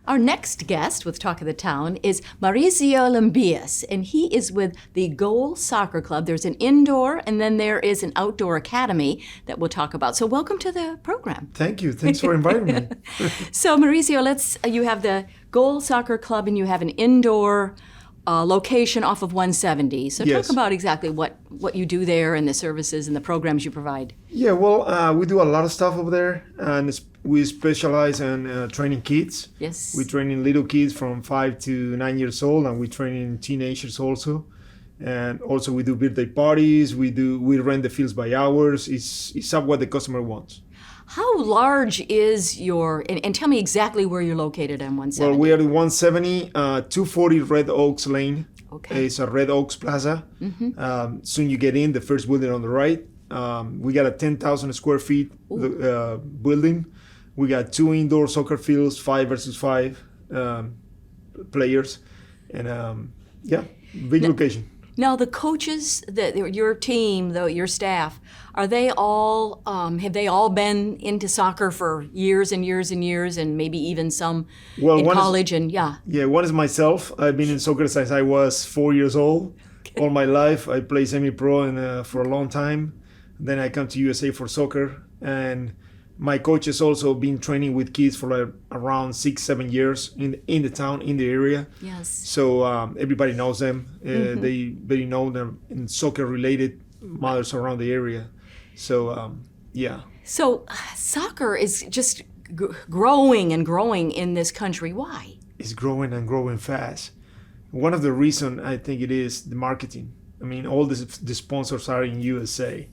Our next guest with Talk of the Town is Mauricio Llambías, and he is with the GOAL Soccer Club. There's an indoor and then there is an outdoor academy that we'll talk about. So welcome to the program. Thank you. Thanks for inviting me. So Mauricio, you have the GOAL Soccer Club and you have an indoor location off of 170. So Yes. talk about exactly what you do there and the services and the programs you provide. Yeah, well, we do a lot of stuff over there, and we specialize in training kids. Yes. We train in little kids from 5 to 9 years old, and we train in teenagers also. And also we do birthday parties. We rent the fields by hours. It's up what the customer wants. How large is your, and tell me exactly where you're located on 170. Well, we are at 170, 240 Red Oaks Lane. Okay. It's a Red Oaks Plaza. Soon you get in, the first building on the right. We got a 10,000 square feet building. We got 2 indoor soccer fields, 5 versus 5 players. And big location. Now the coaches, your team, your staff, are they all, have they all been into soccer for years and years and years, and maybe even some in college? Yeah, one is myself. I've been in soccer since I was 4 years old. Okay. All my life. I played semi-pro for a long time. Then I come to USA for soccer. And my coach has also been training with kids for around 6-7 years in the town, in the area. Yes. So everybody knows them. They know them in soccer-related mothers around the area. So yeah. So soccer is just growing and growing in this country. Why? It's growing and growing fast. One of the reasons I think it is the marketing. I mean, all the sponsors are in USA.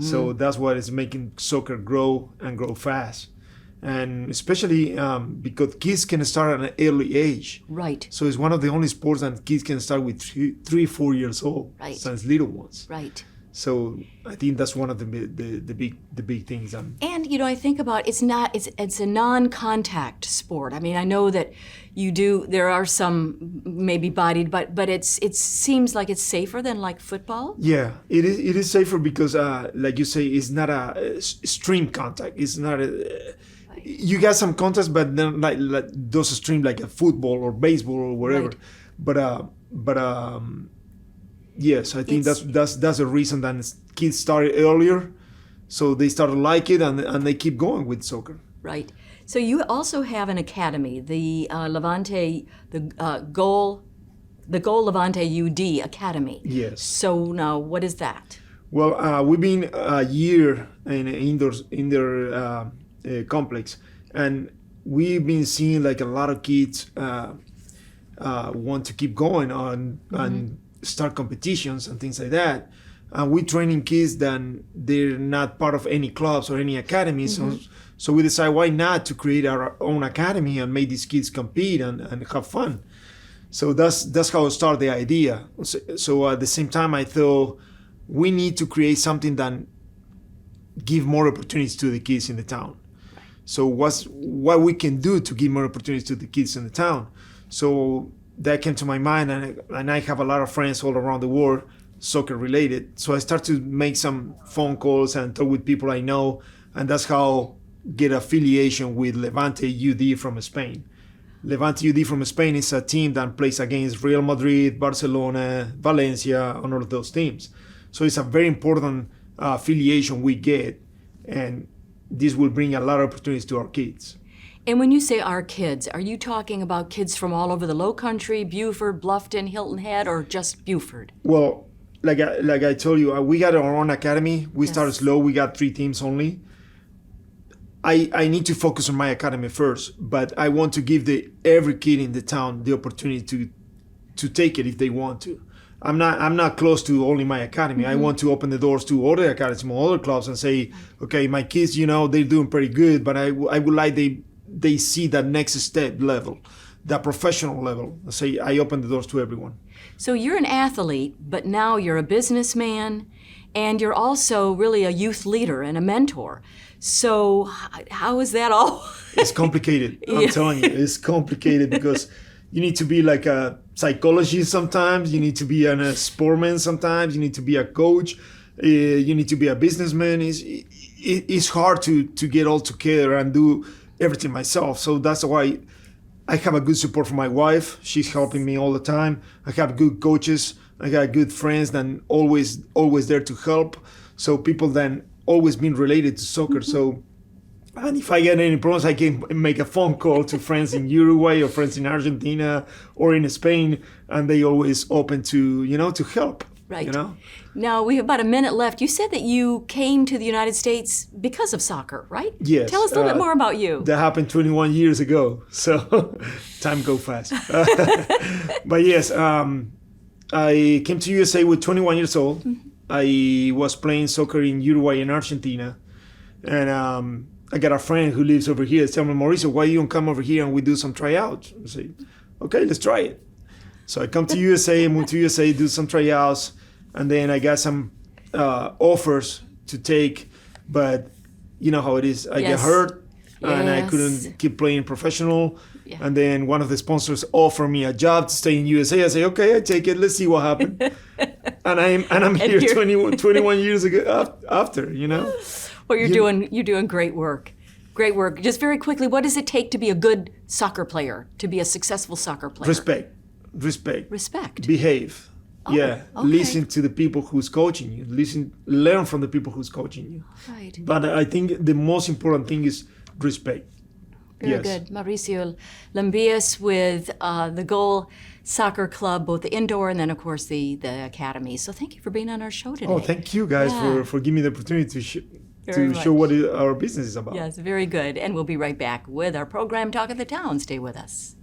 So that's what is making soccer grow and grow fast. And especially because kids can start at an early age. Right. So it's one of the only sports that kids can start with 3-4 years old. Right. Since little ones. Right. So I think that's one of the big things. And I think about it's a non-contact sport. I mean, I know that there are some maybe bodied, but it seems like it's safer than like football. Yeah, it is safer because like you say, it's not a extreme contact. It's not you got some contacts, but then like those extreme like a football or baseball or whatever. Right. But yes, I think that's a reason that kids started earlier, so they started to like it and they keep going with soccer. Right. So you also have an academy, the Levante, the GOAL-LEVANTE UD Academy. Yes. So now, what is that? Well, we've been a year in an indoor complex, and we've been seeing like a lot of kids want to keep going on and start competitions and things like that. We're training kids that they're not part of any clubs or any academies. So we decide why not to create our own academy and make these kids compete and have fun. So that's how I started the idea. So at the same time, I thought we need to create something that give more opportunities to the kids in the town. So what we can do to give more opportunities to the kids in the town. So that came to my mind, and I have a lot of friends all around the world, soccer related. So I start to make some phone calls and talk with people I know, and that's how get affiliation with Levante UD from Spain. Levante UD from Spain is a team that plays against Real Madrid, Barcelona, Valencia, and all of those teams. So it's a very important affiliation we get, and this will bring a lot of opportunities to our kids. And when you say our kids, are you talking about kids from all over the Lowcountry, Beaufort, Bluffton, Hilton Head, or just Beaufort? Well, like I told you, we got our own academy. We started slow. We got 3 teams only. I need to focus on my academy first, but I want to give every kid in the town the opportunity to take it if they want to. I'm not close to only my academy. I want to open the doors to other academies, other clubs, and say, okay, my kids, they're doing pretty good, but I would like they see that next step level, that professional level. Say I open the doors to everyone. So you're an athlete, but now you're a businessman, and you're also really a youth leader and a mentor. So how is that all? It's complicated. I'm telling you, it's complicated because you need to be like a psychologist sometimes. You need to be a sportsman sometimes. You need to be a coach. You need to be a businessman. It's hard to get all together and do everything myself. So that's why I have a good support from my wife. She's helping me all the time. I have good coaches. I got good friends that always there to help. So people then always been related to soccer. So, and if I get any problems, I can make a phone call to friends in Uruguay or friends in Argentina or in Spain, and they always open to, to help. Right. Now, we have about a minute left. You said that you came to the United States because of soccer, right? Yes. Tell us a little bit more about you. That happened 21 years ago, so time go fast. But yes, I came to USA with 21 years old. Mm-hmm. I was playing soccer in Uruguay and Argentina, and I got a friend who lives over here. Tell me, Mauricio, why you don't come over here and we do some tryouts? I say, okay, let's try it. So I come to USA, moved to USA, do some tryouts, and then I got some offers to take, but you know how it is. I get hurt, and I couldn't keep playing professional. Yeah. And then one of the sponsors offered me a job to stay in USA. I say, okay, I take it. Let's see what happens. and I'm here 21 years ago after. Well, you're doing great work. Great work. Just very quickly, what does it take to be a good soccer player, to be a successful soccer player? Respect. Behave. Oh, yeah. Okay. Listen to the people who's coaching you. Learn from the people who's coaching you. Right. But I think the most important thing is respect. Very good. Mauricio Llambías with the GOAL Soccer Club, both the indoor and then, of course, the academy. So thank you for being on our show today. Oh, thank you guys for giving me the opportunity to show what our business is about. Yes, very good. And we'll be right back with our program, Talk of the Town. Stay with us.